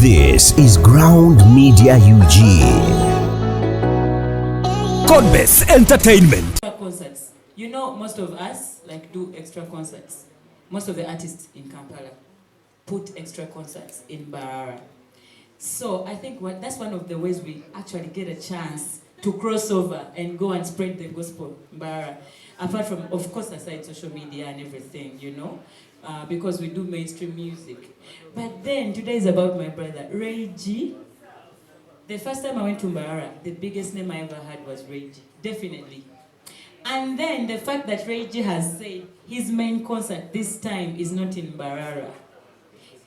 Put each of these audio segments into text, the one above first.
This is Ground Media UG. Codebase Entertainment. Concerts. You know, most of us do extra concerts. Most of the artists in Kampala put extra concerts in Mbarara. So I think that's one of the ways we actually get a chance to cross over and go and spread the gospel in Mbarara. Apart from, of course, aside social media and everything, because we do mainstream music. But then today is about my brother, Ray G. The first time I went to Mbarara, the biggest name I ever had was Ray G, definitely. And then the fact that Ray G has said his main concert this time is not in Mbarara.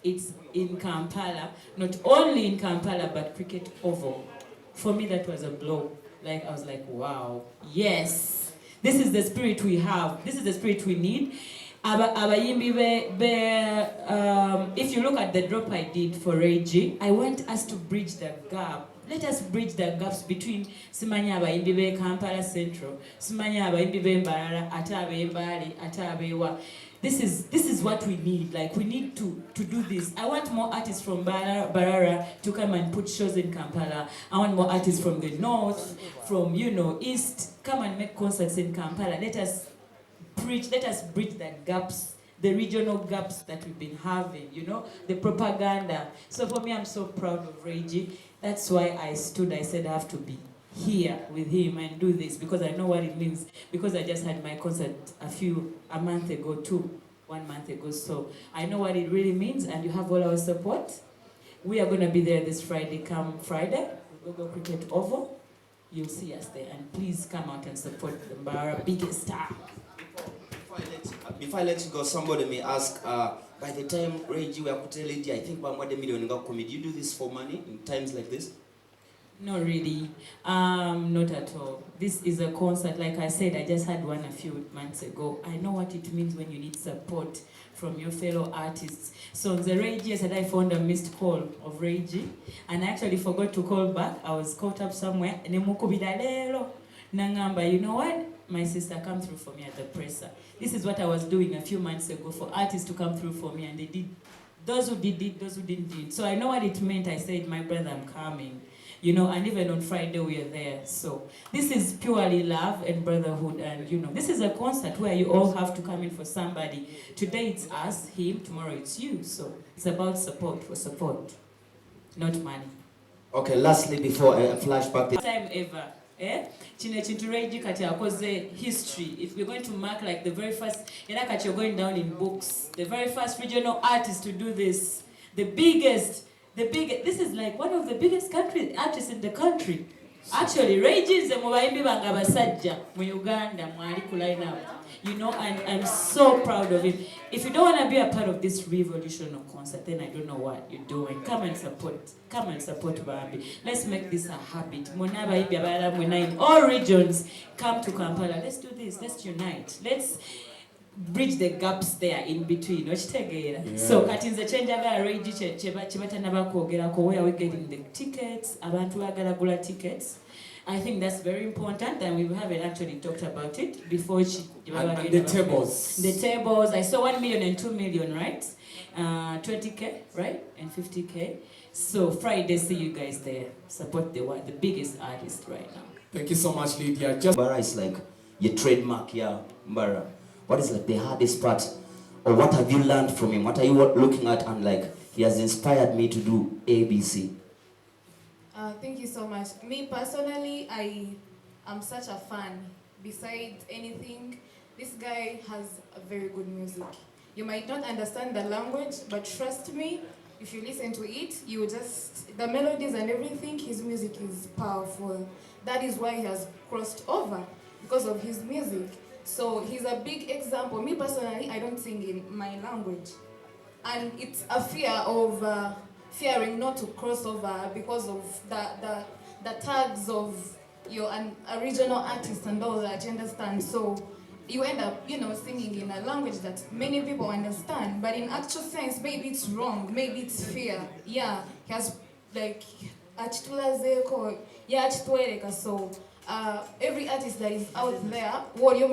It's in Kampala, not only in Kampala, but Cricket Oval. For me, that was a blow. I was like, wow, yes, this is the spirit we have. This is the spirit we need. If you look at the drop I did for Ray G, I want us to bridge the gap. Let us bridge the gaps between Simanya Abayimbi be Kampala Central, Simanya Abayimbi be Mbarara, Atabe Mbali, Atabewa. This is what we need. We need to do this. I want more artists from Mbarara to come and put shows in Kampala. I want more artists from the north, from east, come and make concerts in Kampala. Let us bridge the gaps, the regional gaps that we've been having, the propaganda. So for me, I'm so proud of Ray G. That's why I said I have to be here with him and do this, because I know what it means, because I just had my concert a month ago too, 1 month ago. So I know what it really means, and you have all our support. We are going to be there this Friday. Come Friday, we'll go Cricket Oval. You'll see us there, and please come out and support the Mbarara biggest star. Before I let you go, somebody may ask, by the time Ray G were to Lydia, I think about $1 million. Do you do this for money in times like this? Not really. Not at all. This is a concert. Like I said, I just had one a few months ago. I know what it means when you need support from your fellow artists. So on the Ray G, I found a missed call of Ray G, and I actually forgot to call back. I was caught up somewhere. Nangamba, you know what? My sister come through for me at the presser. This is what I was doing a few months ago for artists to come through for me, and they did. Those who did it, those who didn't do it. So I know what it meant. I said, my brother, I'm coming. And even on Friday we are there. So this is purely love and brotherhood, and this is a concert where you all have to come in for somebody. Today it's us, him, tomorrow it's you. So it's about support for support, not money. Okay, lastly, before a flashback. Time ever. History. If we're going to mark the very first, you're going down in books, the very first regional artist to do this, the biggest, this is one of the biggest artists in the country. Actually, Ray G is the Mubayimbi Bangabasajja mu Uganda mwali kuline. And I'm so proud of him. If you don't want to be a part of this revolutionary concert, then I don't know what you're doing. Come and support Bambi. Let's make this a habit. In all regions, come to Kampala. Let's do this. Let's unite. Let's bridge the gaps there in between. So, katinze change aga Ray G chebatanaba kwogerako, where are we getting the tickets? Abantu bagala gula tickets. I think that's very important, and we haven't actually talked about it before. And the tables. The tables. I saw 1 million and 2 million, right? 20K, right? And 50K. So Friday, see you guys there. Support the biggest artist right now. Thank you so much, Lydia. Mbarara is your trademark, Mbarara. What is the hardest part, or what have you learned from him? What are you looking at and he has inspired me to do ABC? Thank you so much. Me personally, I am such a fan. Besides anything, this guy has a very good music. You might not understand the language, but trust me, if you listen to it, the melodies and everything, his music is powerful. That is why he has crossed over, because of his music. So he's a big example. Me personally, I don't sing in my language. And it's a fear of fearing not to cross over because of the tags of you're a regional artist and all that, you understand? So you end up, singing in a language that many people understand, but in actual sense, maybe it's wrong, maybe it's fear. Yeah, he has so every artist that is out there, whether you're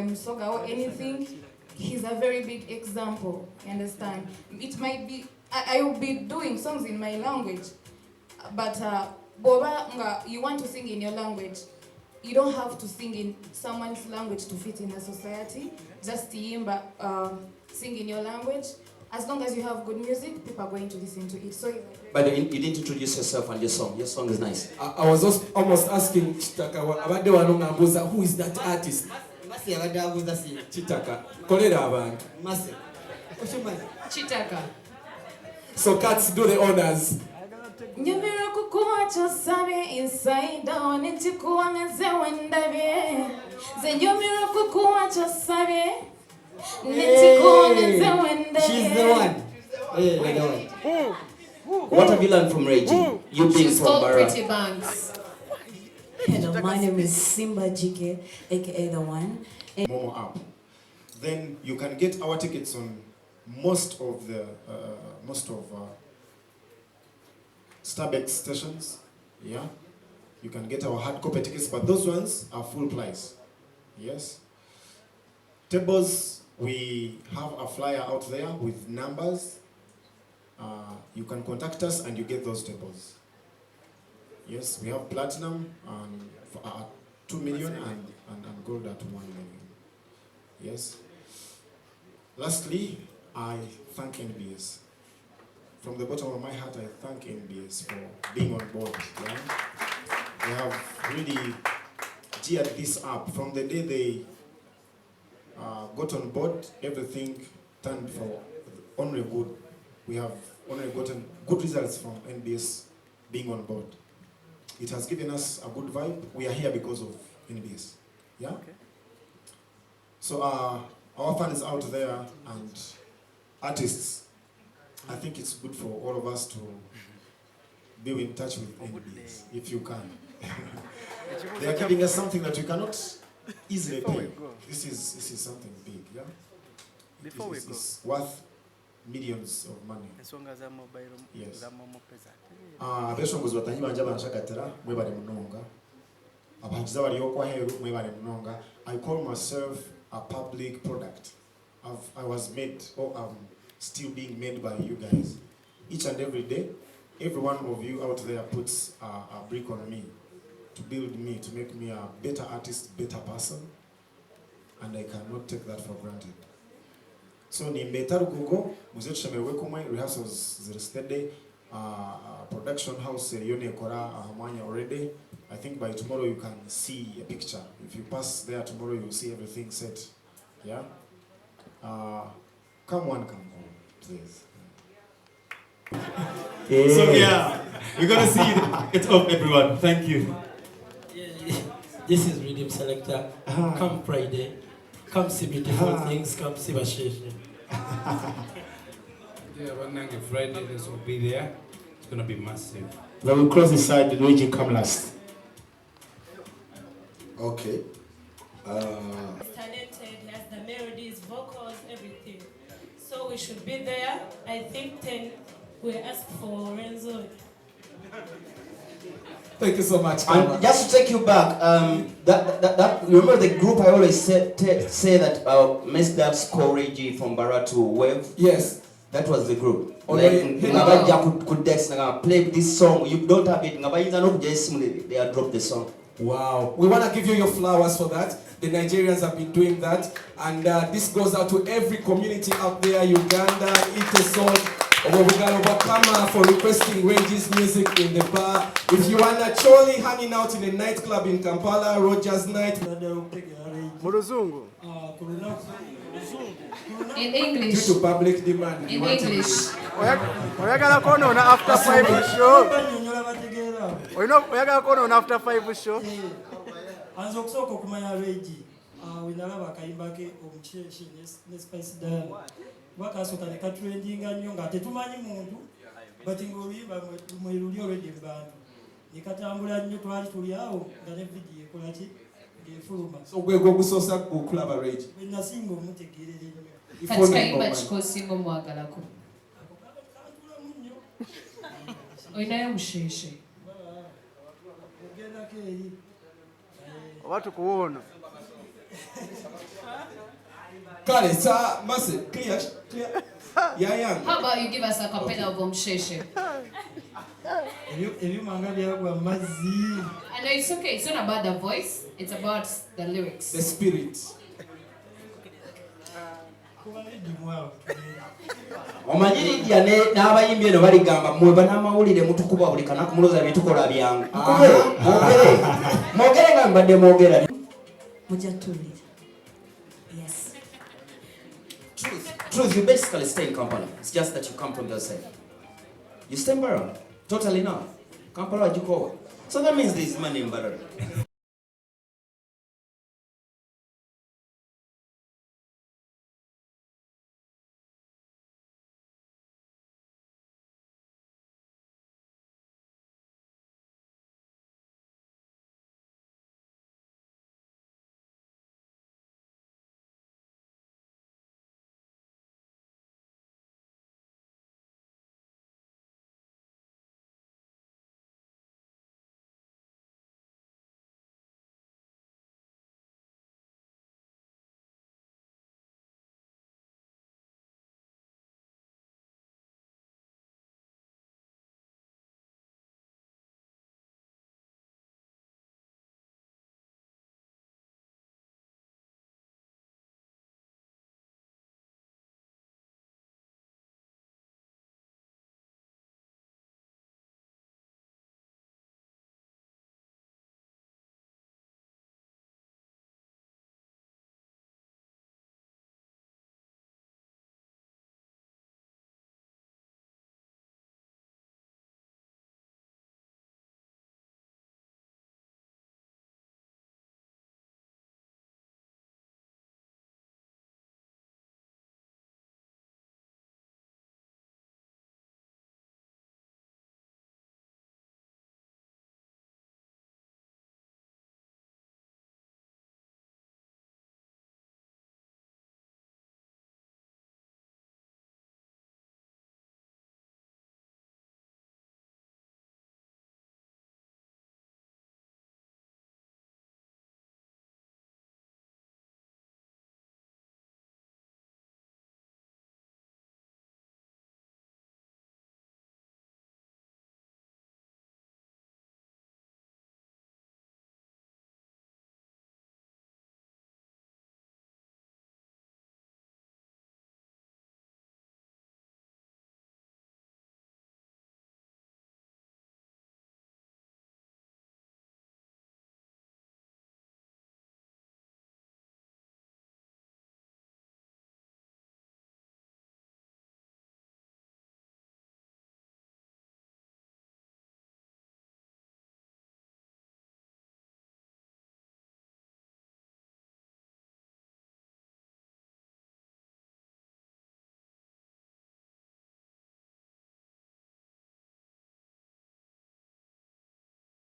Musoga or anything, he's a very big example, you understand? It might be I will be doing songs in my language, but you want to sing in your language, you don't have to sing in someone's language to fit in a society. Just sing in your language. As long as you have good music, people are going to listen to it. So, By the way, you didn't introduce yourself and your song. Your song is nice. I was almost asking Chitaka, who is that artist? Chitaka. Kolera abantu. Chitaka. So cats, do the honors. Nyumira kukuwacho sabe inside down nitikuwangaze wendabe. Nyumira kukuwacho sabe nitikuwangaze wendabe. She's the one. Yeah, the one. What have you learned from Reggie? You being She's from called Bara. Pretty Banks. Hello, my name is Simba GK, aka the one. Momo app. Then you can get our tickets on most of Starbucks stations. Yeah, you can get our hard copy tickets, but those ones are full price. Yes. Tables, we have a flyer out there with numbers. You can contact us and you get those tables. Yes, we have platinum and 2 million and gold at 1 million. Yes. Lastly, I thank NBS. From the bottom of my heart, I thank NBS for being on board. Yeah? They have really geared this up. From the day they got on board, everything turned for only good. We have only gotten good results from NBS being on board. It has given us a good vibe. We are here because of NBS. Yeah? Okay. So our fans out there and artists, I think it's good for all of us to be in touch with NBS, if you can. They are giving us something that we cannot easily pay. This is something big, yeah? It's worth millions of money. Yes. Abeshongozi batanyi banje banshakatira mwe bali munonga. Abajiza bali okwa heru mwe bali munonga. I call myself a public product. I was made, or I'm still being made by you guys. Each and every day, every one of you out there puts a brick on me, to build me, to make me a better artist, better person, and I cannot take that for granted. So ni mbetaru kugo, muzetu shamewe kumwe, rehearsals ziristede, production house yone kora hamanya already. I think by tomorrow you can see a picture. If you pass there tomorrow, you'll see everything set. Yeah? Come on, please. Yeah. So yeah, we're gonna see it up, everyone. Thank you. Yeah. This is Rhythm Selector. Come Friday. Come see beautiful things. Come see Basheshe. Yeah, but now Friday, this will be there. It's gonna be massive. Then we'll close this side, the Luigi come last. Okay. He's talented, he has the melodies, vocals, everything. So we should be there. I think 10, we ask for Renzo. Thank you so much. And just to take you back, that remember the group I always say that Miss Dad's call Reggie from Bara to Wave? Yes. That was the group. Like, could play this song. You don't have it. They drop the song. Wow. We want to give you your flowers for that. The Nigerians have been doing that. And this goes out to every community out there, Uganda, Iteson, Obugalo, for requesting Reggie's music in the bar. If you are naturally hanging out in a nightclub in Kampala, Rogers Night. In English. Due to public demand. In English. Oyagala konoona after 5 show. Oyagala konoona after 5 show. Anza okusooka okumanya Reggie. Wenalaba akayimba ke omukyeshe ne Spice Diamond. Wakasooka ne katrendinga nnyo nga tetumanyi muntu. Bati ng'oluyimba mweruli already ebantu. Ne katambula nnyo twali tuli awo nga ne video ekola ki? Ng'efuluma. So gwe gwokusoosa okulaba Reggie. Bwe nasinga omutegeerera ennyo. Kati kayimba kikosinga omwagalako. Oyinayo omusheshe. Ogendako eri. Watu kuona. Kale, sa, Mase, clear. Yeah, yeah. How about you give us a cappella of Omsheshe? I know it's okay. It's not about the voice. It's about the lyrics. The spirit. Omanyi Lydia n'abayimbi eno baligamba mmwe bannamawulire mutukuba buli kanaku mulooza byetukola byangu. Mwogere nga mbadde mwogera. Mujatulira. Yes. Truth, you basically stay in Kampala. It's just that you come from the other side. You stay in Mbarara? Totally not. Kampala wajikowa. So that means there's money in Mbarara.